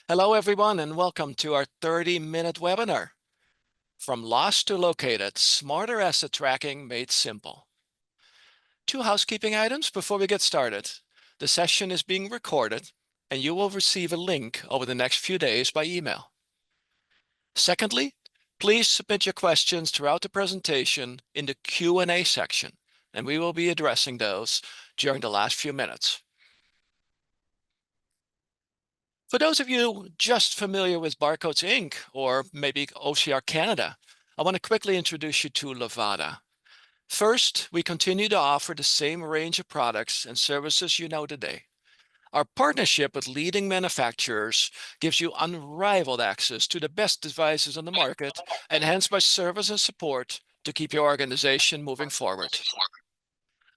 Hello, everyone, and welcome to our 30-minute webinar, From Lost to Located, Smarter Asset Tracking Made Simple. Two housekeeping items before we get started. The session is being recorded, and you will receive a link over the next few days by email. Secondly, please submit your questions throughout the presentation in the Q&A section, and we will be addressing those during the last few minutes. For those of you just familiar with Barcodes Inc. or maybe OCR Canada, I want to quickly introduce you to Levata. First, we continue to offer the same range of products and services you know today. Our partnership with leading manufacturers gives you unrivaled access to the best devices on the market, enhanced by service and support to keep your organization moving forward.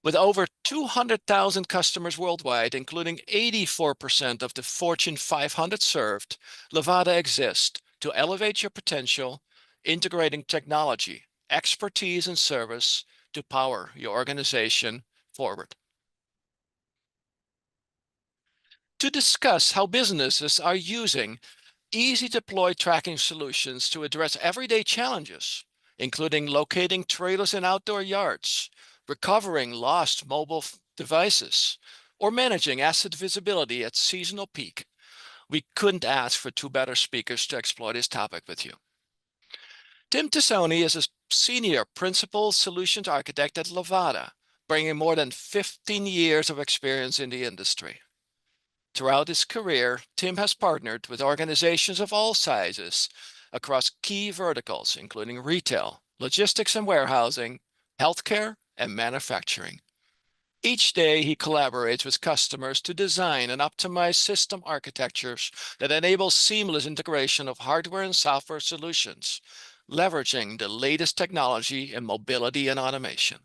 With over 200,000 customers worldwide, including 84% of the Fortune 500 served, Levata exists to elevate your potential, integrating technology, expertise, and service to power your organization forward. To discuss how businesses are using easy-to-deploy tracking solutions to address everyday challenges, including locating trailers in outdoor yards, recovering lost mobile devices, or managing asset visibility at seasonal peak, we couldn't ask for two better speakers to explore this topic with you. Tim Tassone is a senior principal solutions architect at Levata, bringing more than 15 years of experience in the industry. Throughout his career, Tim has partnered with organizations of all sizes across key verticals, including retail, logistics and warehousing, healthcare, and manufacturing. Each day, he collaborates with customers to design and optimize system architectures that enable seamless integration of hardware and software solutions, leveraging the latest technology in mobility and automation.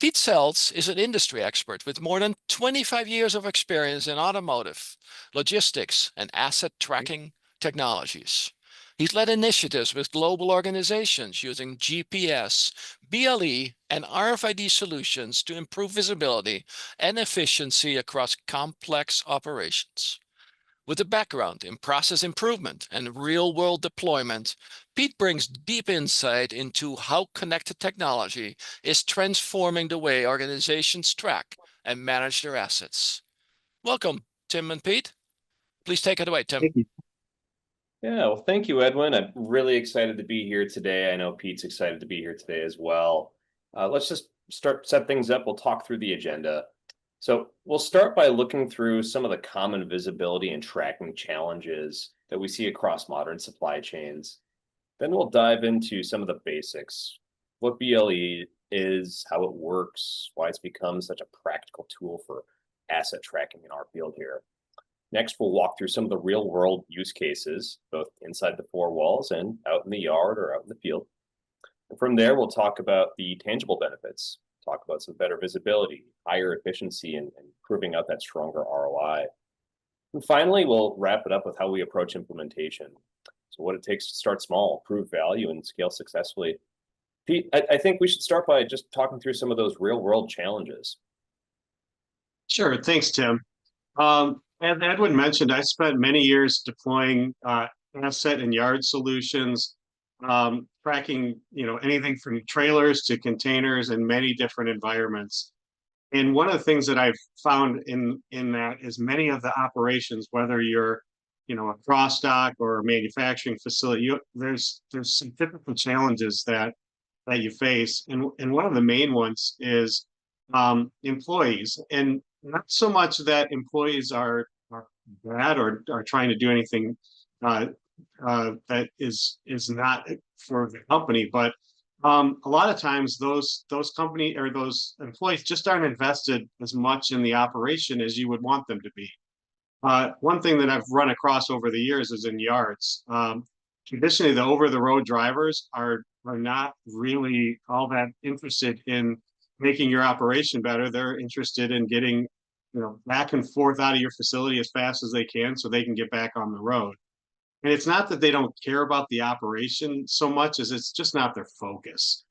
Pete Seltz is an industry expert with more than 25 years of experience in automotive, logistics, and asset tracking technologies. He's led initiatives with global organizations using GPS, BLE, and RFID solutions to improve visibility and efficiency across complex operations. With a background in process improvement and real-world deployment, Pete brings deep insight into how connected technology is transforming the way organizations track and manage their assets. Welcome, Tim and Pete. Please take it away, Tim. Thank you. Yeah, well, thank you, Edwin. I'm really excited to be here today. I know Pete's excited to be here today as well. Let's just set things up. We'll talk through the agenda. So we'll start by looking through some of the common visibility and tracking challenges that we see across modern supply chains. Then we'll dive into some of the basics, what BLE is, how it works, why it's become such a practical tool for asset tracking in our field here. Next, we'll walk through some of the real-world use cases, both inside the four walls and out in the yard or out in the field. And from there, we'll talk about the tangible benefits, talk about some better visibility, higher efficiency, and proving out that stronger ROI. And finally, we'll wrap it up with how we approach implementation. So what it takes to start small, prove value, and scale successfully. Pete, I think we should start by just talking through some of those real-world challenges. Sure, thanks, Tim. As Edwin mentioned, I spent many years deploying asset and yard solutions, tracking anything from trailers to containers in many different environments. And one of the things that I've found in that is many of the operations, whether you're a cross dock or a manufacturing facility, there's some typical challenges that you face, and one of the main ones is employees, and not so much that employees are bad or are trying to do anything that is not for the company, but a lot of times those company or those employees just aren't invested as much in the operation as you would want them to be. One thing that I've run across over the years is in yards. Traditionally, the over-the-road drivers are not really all that interested in making your operation better. They're interested in getting back and forth out of your facility as fast as they can so they can get back on the road. And it's not that they don't care about the operation so much as it's just not their focus.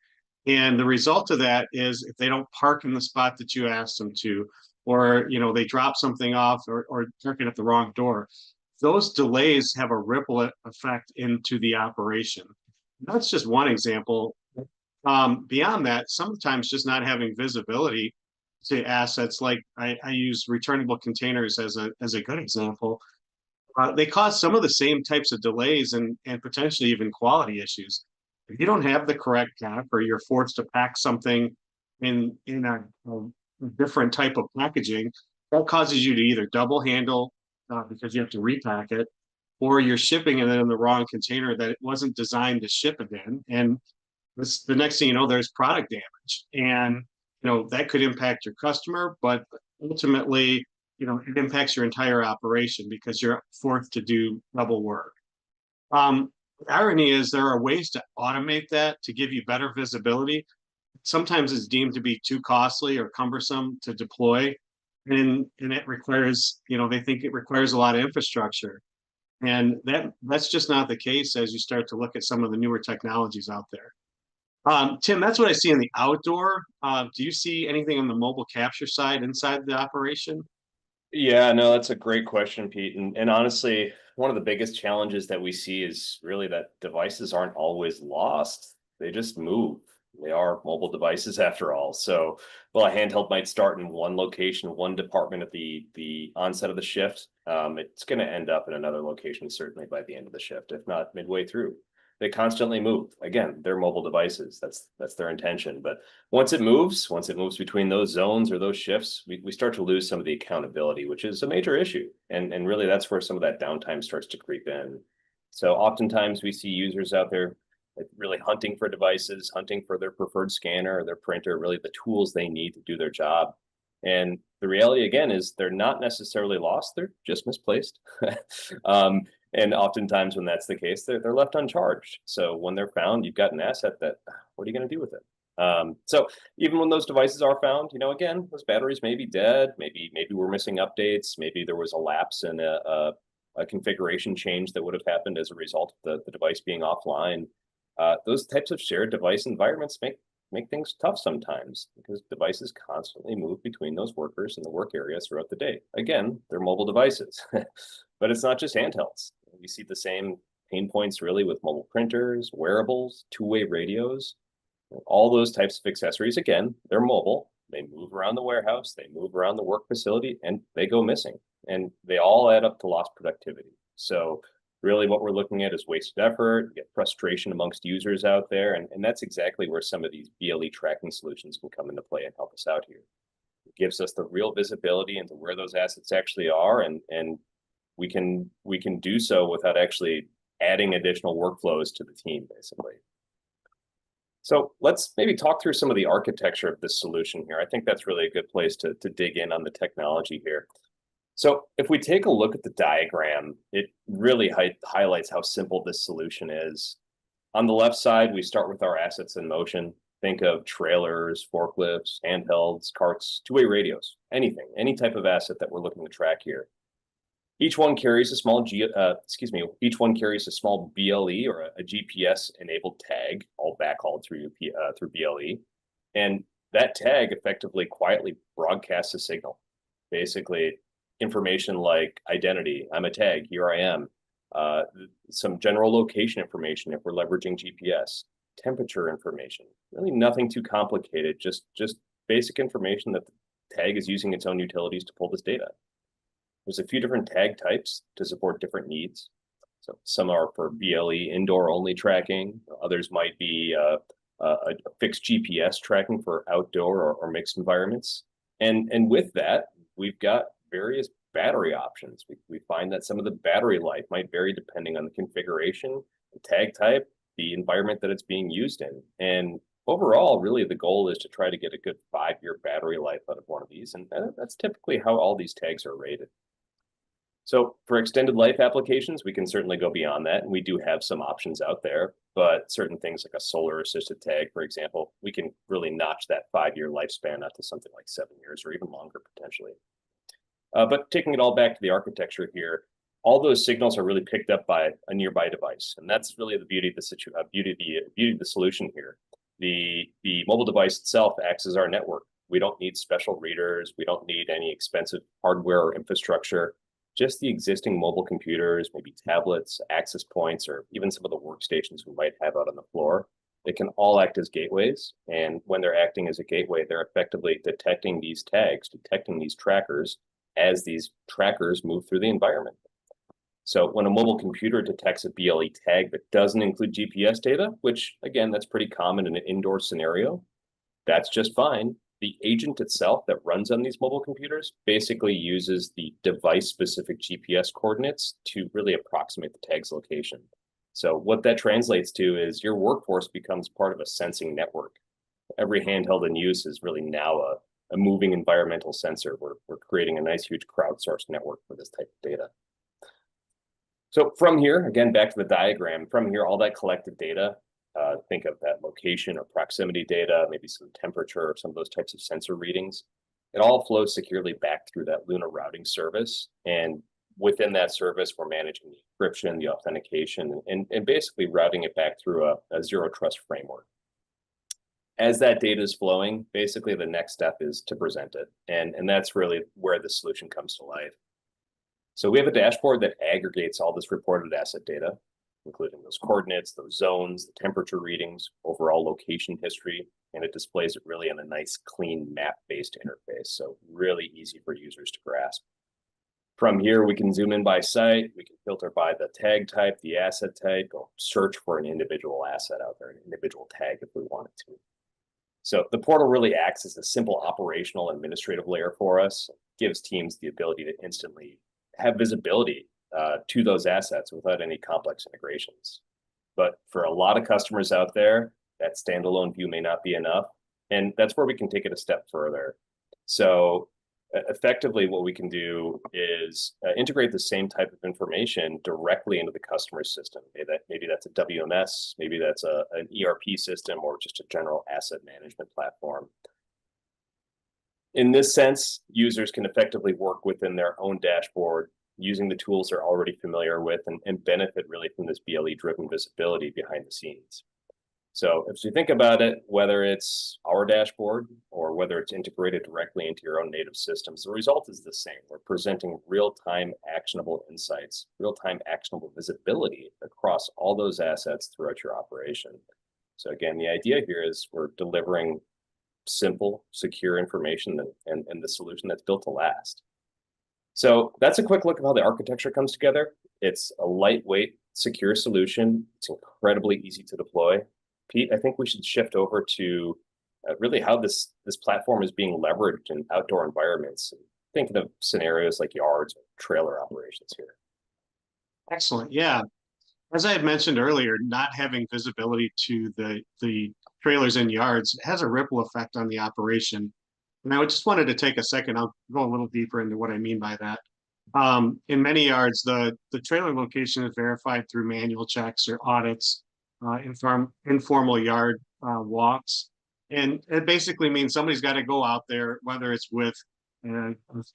And the result of that is if they don't park in the spot that you asked them to, or they drop something off or park it at the wrong door, those delays have a ripple effect into the operation. That's just one example. Beyond that, sometimes just not having visibility to assets, like I use returnable containers as a good example. They cause some of the same types of delays and potentially even quality issues. If you don't have the correct cap, or you're forced to pack something in a different type of packaging, that causes you to either double handle because you have to repack it, or you're shipping it in the wrong container that it wasn't designed to ship it in. And this, the next thing you know, there's product damage, and that could impact your customer, but ultimately, it impacts your entire operation because you're forced to do double work. The irony is there are ways to automate that to give you better visibility. Sometimes it's deemed to be too costly or cumbersome to deploy, and it requires, they think it requires a lot of infrastructure, and that's just not the case as you start to look at some of the newer technologies out there. Tim, that's what I see in the outdoor. Do you see anything on the mobile capture side inside the operation? Yeah, no, that's a great question, Pete. And honestly, one of the biggest challenges that we see is really that devices aren't always lost. They just move. They are mobile devices after all. So, well, a handheld might start in one location, one department at the onset of the shift. It's going to end up in another location, certainly by the end of the shift, if not midway through. They constantly move. Again, they're mobile devices. That's their intention. But once it moves between those zones or those shifts, we start to lose some of the accountability, which is a major issue. And really that's where some of that downtime starts to creep in. So oftentimes we see users out there really hunting for devices, hunting for their preferred scanner or their printer, really the tools they need to do their job. And the reality again is they're not necessarily lost, they're just misplaced. And oftentimes when that's the case, they're left uncharged. So when they're found, you've got an asset that, what are you going to do with it? So even when those devices are found, again, those batteries may be dead. Maybe we're missing updates. Maybe there was a lapse in a configuration change that would have happened as a result of the device being offline. Those types of shared device environments make things tough sometimes because devices constantly move between those workers and the work areas throughout the day. Again, they're mobile devices, but it's not just handhelds. We see the same pain points really with mobile printers, wearables, two-way radios, all those types of accessories. Again, they're mobile. They move around the warehouse, they move around the work facility, and they go missing. And they all add up to lost productivity. So really what we're looking at is wasted effort, get frustration amongst users out there. And that's exactly where some of these BLE tracking solutions can come into play and help us out here. It gives us the real visibility into where those assets actually are, and we can do so without actually adding additional workflows to the team, basically. So let's maybe talk through some of the architecture of this solution here. I think that's really a good place to dig in on the technology here. So if we take a look at the diagram, it really highlights how simple this solution is. On the left side, we start with our assets in motion. Think of trailers, forklifts, handhelds, carts, two-way radios, anything, any type of asset that we're looking to track here. Each one carries a small each one carries a small BLE or a GPS-enabled tag, all backhauled through BLE, and that tag effectively quietly broadcasts a signal. Basically, information like identity, I'm a tag, here I am, some general location information if we're leveraging GPS, temperature information, really nothing too complicated, just basic information that the tag is using its own utilities to pull this data. There's a few different tag types to support different needs. So some are for BLE indoor only tracking. Others might be a fixed GPS tracking for outdoor or mixed environments. And with that, we've got various battery options. We find that some of the battery life might vary depending on the configuration, the tag type, the environment that it's being used in. And overall, really the goal is to try to get a good 5-year battery life out of one of these. And that's typically how all these tags are rated. So for extended life applications, we can certainly go beyond that. And we do have some options out there, but certain things like a solar assisted tag, for example, we can really notch that 5-year lifespan up to something like 7 years or even longer potentially. But taking it all back to the architecture here, all those signals are really picked up by a nearby device. And that's really the beauty of the beauty of the solution here. The mobile device itself acts as our network. We don't need special readers. We don't need any expensive hardware or infrastructure. just the existing mobile computers, maybe tablets, access points, or even some of the workstations we might have out on the floor, they can all act as gateways. And when they're acting as a gateway, they're effectively detecting these tags, detecting these trackers as these trackers move through the environment. So when a mobile computer detects a BLE tag that doesn't include GPS data, which again, that's pretty common in an indoor scenario, that's just fine. The agent itself that runs on these mobile computers basically uses the device-specific GPS coordinates to really approximate the tag's location. So what that translates to is your workforce becomes part of a sensing network. Every handheld in use is really now a moving environmental sensor. We're creating a nice, huge crowdsourced network for this type of data. So from here, again, back to the diagram, from here, all that collected data, think of that location or proximity data, maybe some temperature or some of those types of sensor readings. It all flows securely back through that Luna routing service. And within that service, we're managing the encryption, the authentication, and basically routing it back through a zero trust framework. As that data is flowing, basically the next step is to present it. And that's really where the solution comes to life. So we have a dashboard that aggregates all this reported asset data, including those coordinates, those zones, the temperature readings, overall location history, and it displays it really in a nice, clean map-based interface. So really easy for users to grasp. From here, we can zoom in by site. We can filter by the tag type, the asset type, or search for an individual asset out there, an individual tag if we wanted to. So the portal really acts as a simple operational administrative layer for us, gives teams the ability to instantly have visibility to those assets without any complex integrations. But for a lot of customers out there, that standalone view may not be enough. And that's where we can take it a step further. So effectively, what we can do is integrate the same type of information directly into the customer's system. Maybe that's a WMS, maybe that's an ERP system, or just a general asset management platform. In this sense, users can effectively work within their own dashboard using the tools they're already familiar with and benefit really from this BLE-driven visibility behind the scenes. So if you think about it, whether it's our dashboard or whether it's integrated directly into your own native systems, the result is the same. We're presenting real-time actionable insights, real-time actionable visibility across all those assets throughout your operation. So again, the idea here is we're delivering simple, secure information and the solution that's built to last. So that's a quick look at how the architecture comes together. It's a lightweight, secure solution. It's incredibly easy to deploy. Pete, I think we should shift over to really how this platform is being leveraged in outdoor environments. Thinking of scenarios like yards or trailer operations here. Excellent. Yeah. As I had mentioned earlier, not having visibility to the trailers and yards has a ripple effect on the operation. And I just wanted to take a second. I'll go a little deeper into what I mean by that. In many yards, the trailer location is verified through manual checks or audits, informal yard walks. And it basically means somebody's got to go out there, whether it's with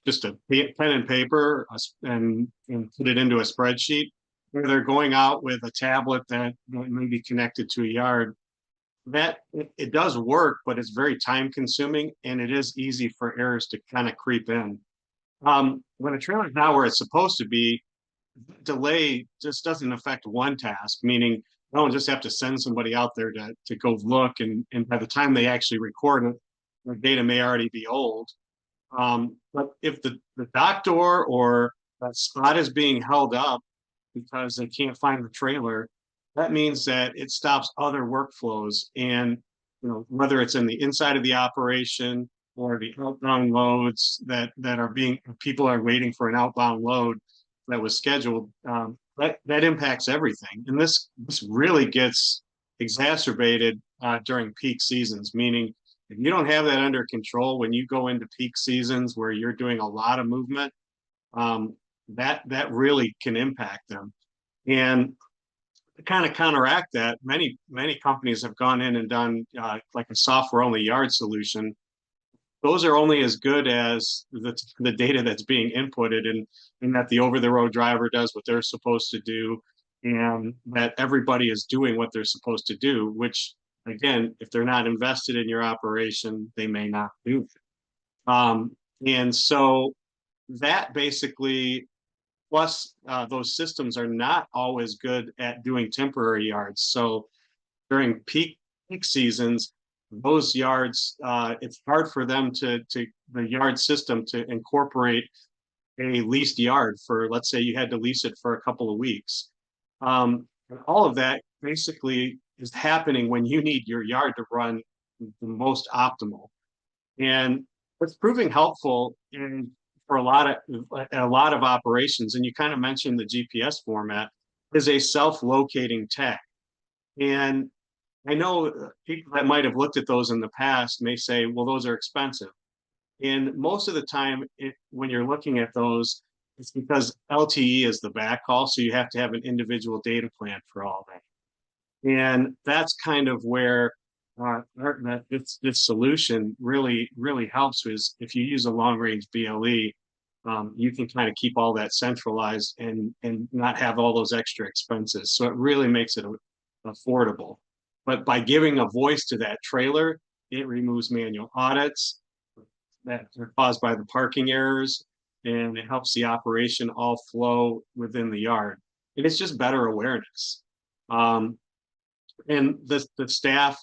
just a pen and paper and put it into a spreadsheet, or they're going out with a tablet that may be connected to a yard. That it does work, but it's very time consuming and it is easy for errors to kind of creep in. When a trailer is not where it's supposed to be, delay just doesn't affect one task, meaning I don't just have to send somebody out there to go look, and by the time they actually record it, the data may already be old. But if the dock door or that spot is being held up because they can't find the trailer, that means that it stops other workflows. And whether it's in the inside of the operation or the outbound loads that are people are waiting for an outbound load that was scheduled, that impacts everything. And this really gets exacerbated during peak seasons, meaning if you don't have that under control when you go into peak seasons where you're doing a lot of movement, that really can impact them. And to kind of counteract that, many companies have gone in and done like a software-only yard solution. Those are only as good as the data that's being inputted, and that the over-the-road driver does what they're supposed to do, and that everybody is doing what they're supposed to do, which, again, if they're not invested in your operation, they may not do it. And so that basically Plus, those systems are not always good at doing temporary yards. So during peak seasons, those yards, it's hard for them to the yard system to incorporate a leased yard for, let's say you had to lease it for a couple of weeks. And all of that basically is happening when you need your yard to run the most optimal. And it's proving helpful for a lot of operations. And you kind of mentioned the GPS format is a self-locating tag. And I know people that might have looked at those in the past may say, well, those are expensive. And most of the time, when you're looking at those, it's because LTE is the backhaul, so you have to have an individual data plan for all that. And that's kind of where this solution really helps. Is if you use a long range BLE, you can kind of keep all that centralized and not have all those extra expenses. So it really makes it affordable. But by giving a voice to that trailer, it removes manual audits that are caused by the parking errors, and it helps the operation all flow within the yard. And it's just better awareness. And the staff,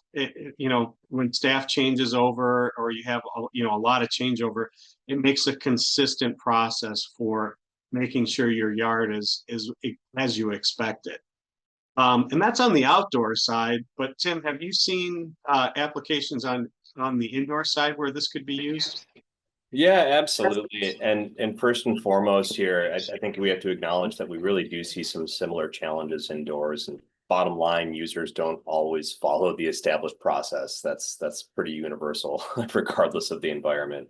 when staff changes over, or you have a lot of changeover, it makes a consistent process for making sure your yard is as you expect it. And that's on the outdoor side. But Tim, have you seen applications on the indoor side where this could be used? Yeah, absolutely. And first and foremost here, I think we have to acknowledge that we really do see some similar challenges indoors. And bottom line, users don't always follow the established process. That's pretty universal, regardless of the environment.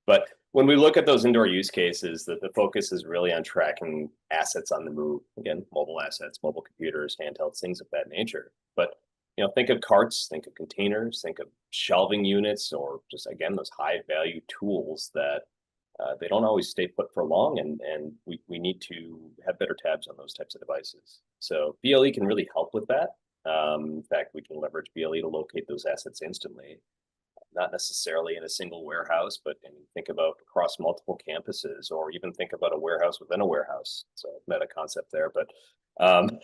But when we look at those indoor use cases, the focus is really on tracking assets on the move. Again, mobile assets, mobile computers, handhelds, things of that nature. But think of carts, think of containers, think of shelving units, or just again those high value tools that they don't always stay put for long, and we need to have better tabs on those types of devices. So BLE can really help with that. In fact, we can leverage BLE to locate those assets instantly, not necessarily in a single warehouse, but think about across multiple campuses, or even think about a warehouse within a warehouse. So meta concept there, but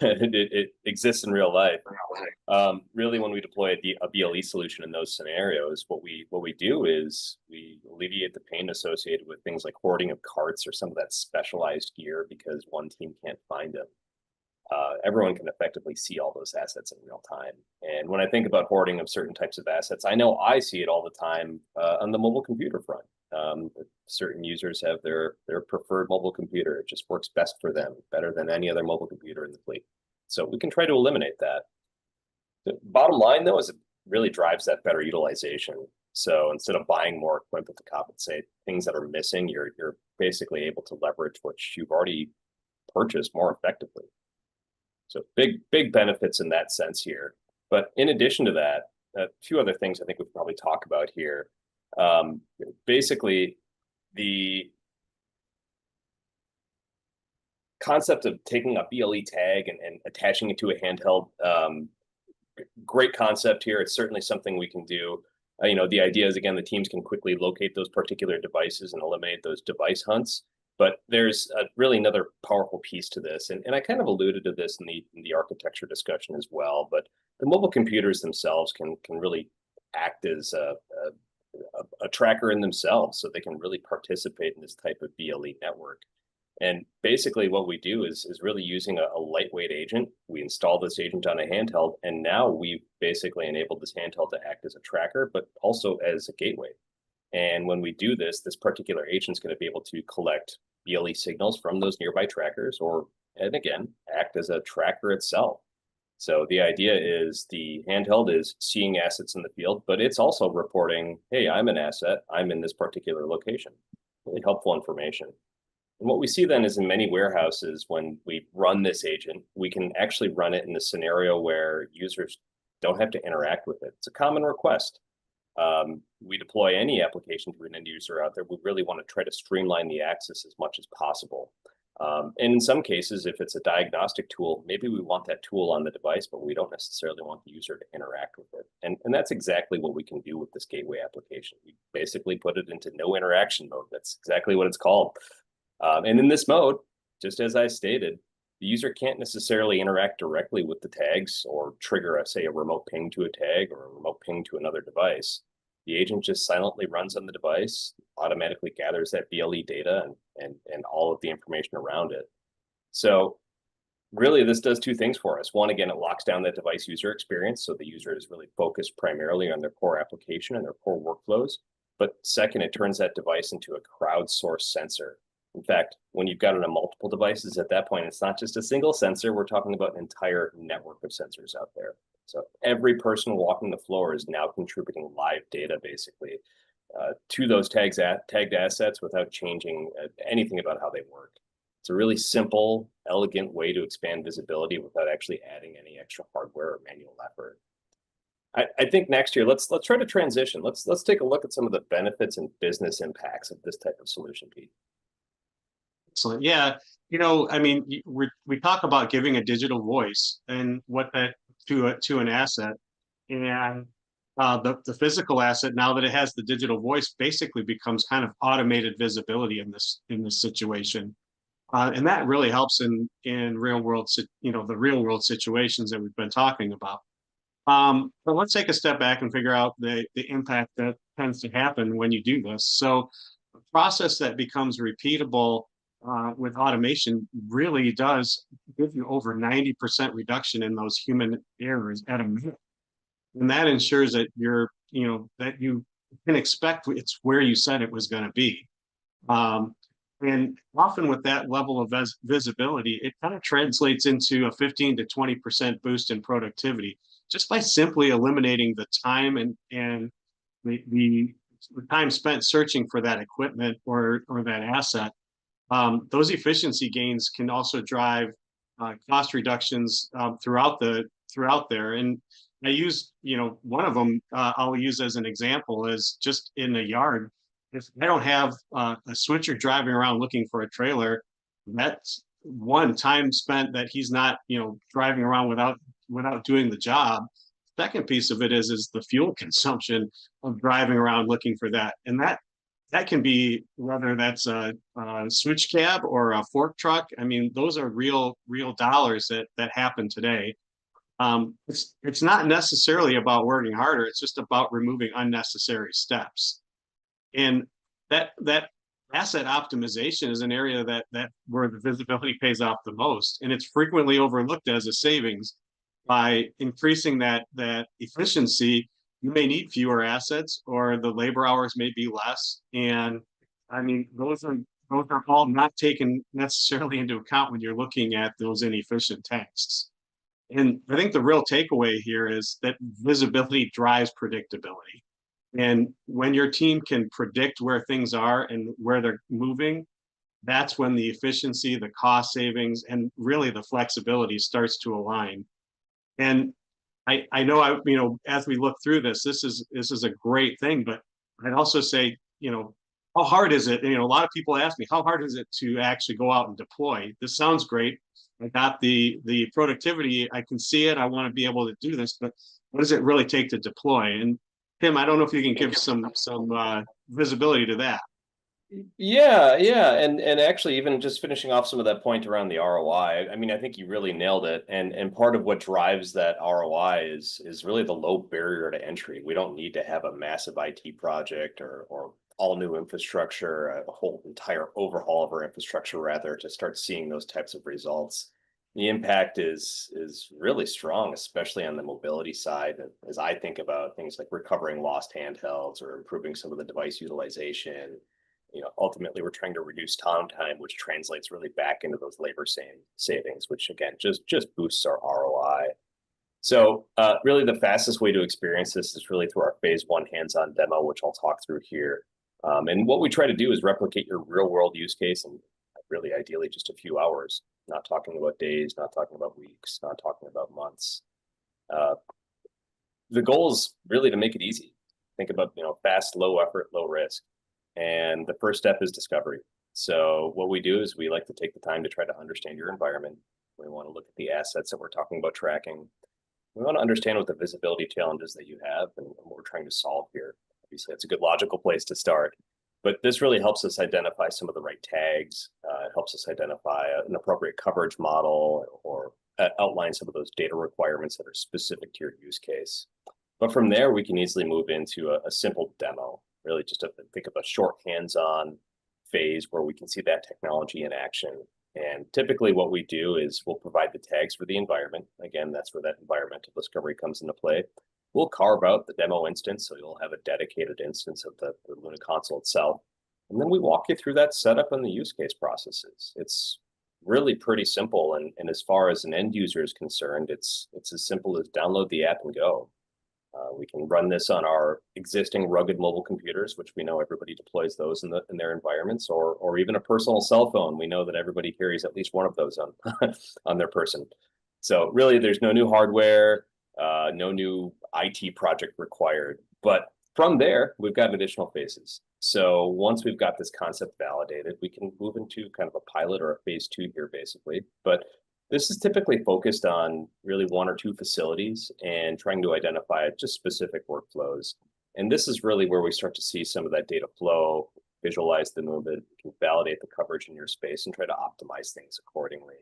it exists in real life. Really, when we deploy a BLE solution in those scenarios, what we do is we alleviate the pain associated with things like hoarding of carts or some of that specialized gear because one team can't find them. Everyone can effectively see all those assets in real time. And when I think about hoarding of certain types of assets, I know I see it all the time on the mobile computer front. Certain users have their preferred mobile computer. It just works best for them, better than any other mobile computer in the fleet. So we can try to eliminate that. The bottom line, though, is it really drives that better utilization. So instead of buying more equipment to compensate things that are missing, you're basically able to leverage what you've already purchased more effectively. So big benefits in that sense here. But in addition to that, a few other things I think we could probably talk about here. Basically, the concept of taking a BLE tag and attaching it to a handheld, great concept here. It's certainly something we can do. The idea is, again, the teams can quickly locate those particular devices and eliminate those device hunts. But there's really another powerful piece to this, and I kind of alluded to this in the architecture discussion as well. But the mobile computers themselves can really act as a tracker in themselves, so they can really participate in this type of BLE network. And basically, what we do is really using a lightweight agent. We install this agent on a handheld, and now we've basically enabled this handheld to act as a tracker, but also as a gateway. And when we do this particular agent is going to be able to collect BLE signals from those nearby trackers, and again, act as a tracker itself. So the idea is the handheld is seeing assets in the field, but it's also reporting, hey, I'm an asset. I'm in this particular location. Really helpful information. And what we see then is in many warehouses, when we run this agent, we can actually run it in a scenario where users don't have to interact with it. It's a common request. We deploy any application to an end user out there, we really want to try to streamline the access as much as possible. And in some cases, if it's a diagnostic tool, maybe we want that tool on the device, but we don't necessarily want the user to interact with it. And that's exactly what we can do with this gateway application. We basically put it into no interaction mode. That's exactly what it's called. And in this mode, just as I stated, the user can't necessarily interact directly with the tags or trigger, say, a remote ping to a tag or a remote ping to another device. The agent just silently runs on the device, automatically gathers that BLE data and all of the information around it. So really, this does two things for us. One, again, it locks down that device user experience, so the user is really focused primarily on their core application and their core workflows. But second, it turns that device into a crowdsourced sensor. In fact, when you've got it on multiple devices at that point, it's not just a single sensor. We're talking about an entire network of sensors out there. So every person walking the floor is now contributing live data, basically, to those tagged assets without changing anything about how they work. It's a really simple, elegant way to expand visibility without actually adding any extra hardware or manual effort. I think next year, let's try to transition. Let's take a look at some of the benefits and business impacts of this type of solution, Pete. Excellent. Yeah. I mean, we talk about giving a digital voice and what that to an asset, and the physical asset, now that it has the digital voice, basically becomes kind of automated visibility in this situation, and that really helps in real world, the real world situations that we've been talking about. But let's take a step back and figure out the impact that tends to happen when you do this. So, a process that becomes repeatable with automation really does give you over 90% reduction in those human errors at a minute. And that ensures that that you can expect it's where you said it was going to be. Um, and often with that level of visibility, it kind of translates into a 15 to 20% boost in productivity just by simply eliminating the time and the time spent searching for that equipment or that asset. Those efficiency gains can also drive cost reductions throughout there. And I use, one of them I'll use as an example is just in the yard. If I don't have a switcher driving around looking for a trailer, that's one time spent that he's not, driving around without doing the job. Second piece of it is the fuel consumption of driving around looking for that, and that can be whether that's a switch cab or a fork truck. I mean, those are real dollars that happen today. It's not necessarily about working harder. It's just about removing unnecessary steps. And that asset optimization is an area that where the visibility pays off the most, and it's frequently overlooked as a savings. By increasing that efficiency, you may need fewer assets, or the labor hours may be less. And I mean, those are all not taken necessarily into account when you're looking at those inefficient tasks. And I think the real takeaway here is that visibility drives predictability. And when your team can predict where things are and where they're moving, that's when the efficiency, the cost savings, and really the flexibility starts to align. And I know, as we look through this is a great thing, but I'd also say, how hard is it? A lot of people ask me, how hard is it to actually go out and deploy? This sounds great. I got the productivity. I can see it. I want to be able to do this, but what does it really take to deploy? And Tim, I don't know if you can give some visibility to that. Yeah, and actually, even just finishing off some of that point around the ROI, I mean, I think you really nailed it. And part of what drives that ROI is really the low barrier to entry. We don't need to have a massive IT project or all new infrastructure, a whole entire overhaul of our infrastructure, rather, to start seeing those types of results. The impact is really strong, especially on the mobility side, as I think about things like recovering lost handhelds or improving some of the device utilization. Ultimately, we're trying to reduce time, which translates really back into those labor savings, which again just boosts our ROI. So really, the fastest way to experience this is really through our phase 1 hands-on demo, which I'll talk through here. And what we try to do is replicate your real-world use case in really ideally just a few hours. Not talking about days, not talking about weeks, not talking about months. The goal is really to make it easy. Think about fast, low effort, low risk. And the first step is discovery. So what we do is we like to take the time to try to understand your environment. We want to look at the assets that we're talking about tracking. We want to understand what the visibility challenges that you have and what we're trying to solve here. Obviously, it's a good logical place to start. But this really helps us identify some of the right tags It helps us identify an appropriate coverage model or outline some of those data requirements that are specific to your use case. But from there, we can easily move into a simple demo, really just to think of a short hands-on phase where we can see that technology in action. And typically what we do is we'll provide the tags for the environment. Again, that's where that environmental discovery comes into play. We'll carve out the demo instance, so you'll have a dedicated instance of the Luna console itself. And then we walk you through that setup and the use case processes. It's really pretty simple. And as far as an end user is concerned, it's as simple as download the app and go. We can run this on our existing rugged mobile computers, which we know everybody deploys those in their environments, or even a personal cell phone. We know that everybody carries at least one of those on on their person. So really, there's no new hardware, no new IT project required. But from there, we've got additional phases. So once we've got this concept validated, we can move into kind of a pilot or a phase 2 here, basically. But this is typically focused on really 1 or 2 facilities and trying to identify just specific workflows. And this is really where we start to see some of that data flow, visualize the movement, can validate the coverage in your space, and try to optimize things accordingly.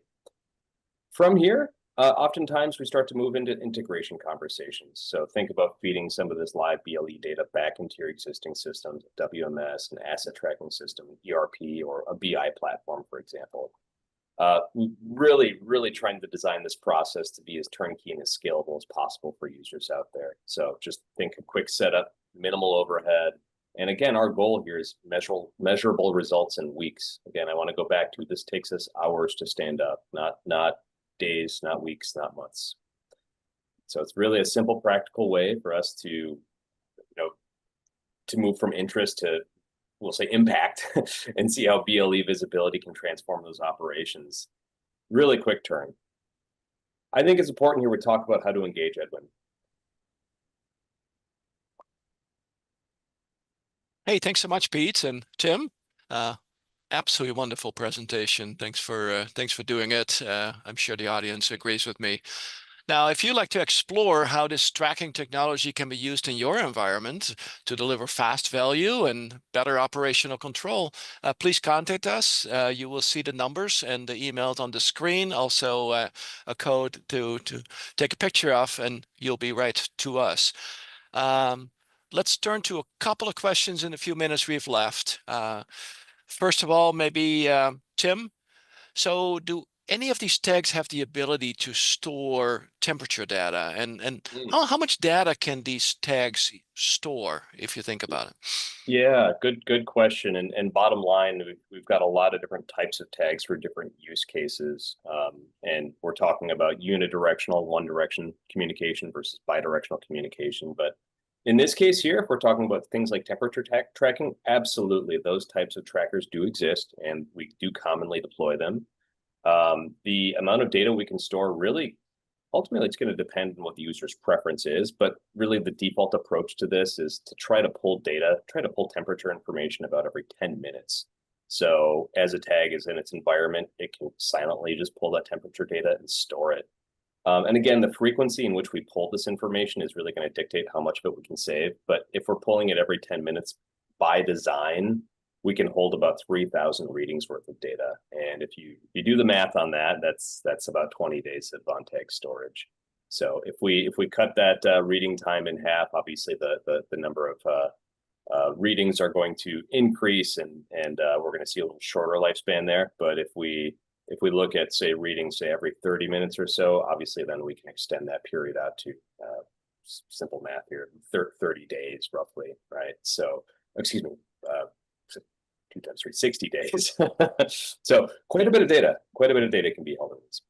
From here, oftentimes we start to move into integration conversations. So think about feeding some of this live BLE data back into your existing systems, WMS, an asset tracking system, ERP, or a BI platform, for example. Really trying to design this process to be as turnkey and as scalable as possible for users out there. So just think a quick setup, minimal overhead. And again, our goal here is measurable results in weeks. Again, I want to go back to this takes us hours to stand up, not days, not weeks, not months. So it's really a simple, practical way for us to, to move from interest to, we'll say, impact and see how BLE visibility can transform those operations. Really quick turn. I think it's important here we talk about how to engage, Edwin. Hey, thanks so much, Pete and Tim. Absolutely wonderful presentation. Thanks for doing it. I'm sure the audience agrees with me. Now, if you'd like to explore how this tracking technology can be used in your environment to deliver fast value and better operational control, please contact us. You will see the numbers and the emails on the screen, also a code to take a picture of, and you'll be right to us. Let's turn to a couple of questions in the few minutes we've left. First of all, maybe Tim, so do any of these tags have the ability to store temperature data? And how much data can these tags store, if you think about it? Yeah, good question. And bottom line, we've got a lot of different types of tags for different use cases. And we're talking about unidirectional, one direction communication versus bidirectional communication. But in this case here, if we're talking about things like temperature tracking, absolutely, those types of trackers do exist, and we do commonly deploy them. The amount of data we can store really, ultimately, it's going to depend on what the user's preference is, but really the default approach to this is to try to pull temperature information about every 10 minutes. So as a tag is in its environment, it can silently just pull that temperature data and store it. And again, the frequency in which we pull this information is really going to dictate how much of it we can save. But if we're pulling it every 10 minutes by design, we can hold about 3,000 readings worth of data. And if you do the math on that, that's about 20 days of on-tag storage. So if we cut that reading time in half, obviously the number of readings are going to increase, and we're going to see a little shorter lifespan there. But if we look at, say, readings, say, every 30 minutes or so, obviously then we can extend that period out to simple math here, 30 days roughly, right? So, excuse me, 2 times 3, 60 days. So quite a bit of data can be held in this.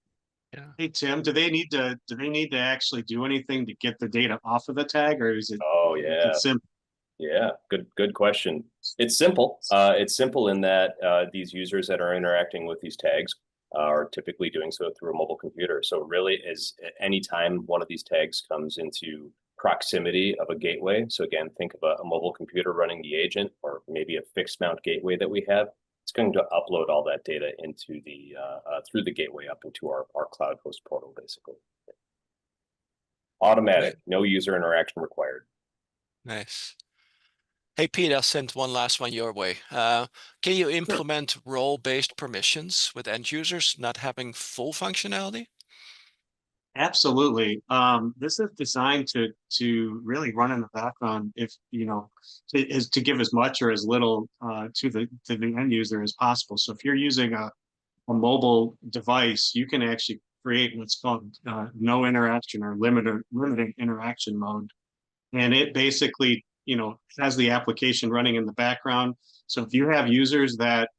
Yeah. Hey Tim, do they need to actually do anything to get the data off of the tag, or is it? Oh yeah. It's simple? Yeah, good question. It's simple. It's simple in that these users that are interacting with these tags are typically doing so through a mobile computer. So really, is anytime one of these tags comes into proximity of a gateway. So again, think of a mobile computer running the agent, or maybe a fixed mount gateway that we have. It's going to upload all that data into the through the gateway up into our cloud host portal, basically. Automatic, no user interaction required. Nice. Hey, Pete, I'll send one last one your way. Can you implement role-based permissions with end users not having full functionality? Absolutely. This is designed to really run in the background if is to give as much or as little to the end user as possible. So if you're using a mobile device, you can actually create what's called no interaction or limiting interaction mode, and it basically has the application running in the background. So if you have users that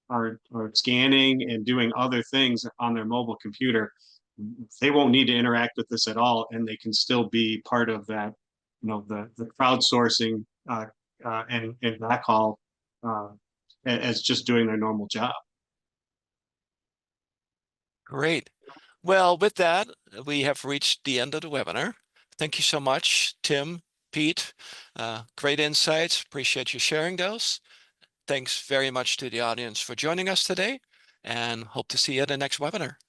are scanning and doing other things on their mobile computer, they won't need to interact with this at all, and they can still be part of that, the crowdsourcing and backhaul as just doing their normal job. Great. Well, with that, we have reached the end of the webinar. Thank you so much, Tim, Pete. Great insights. Appreciate you sharing those. Thanks very much to the audience for joining us today, and hope to see you at the next webinar.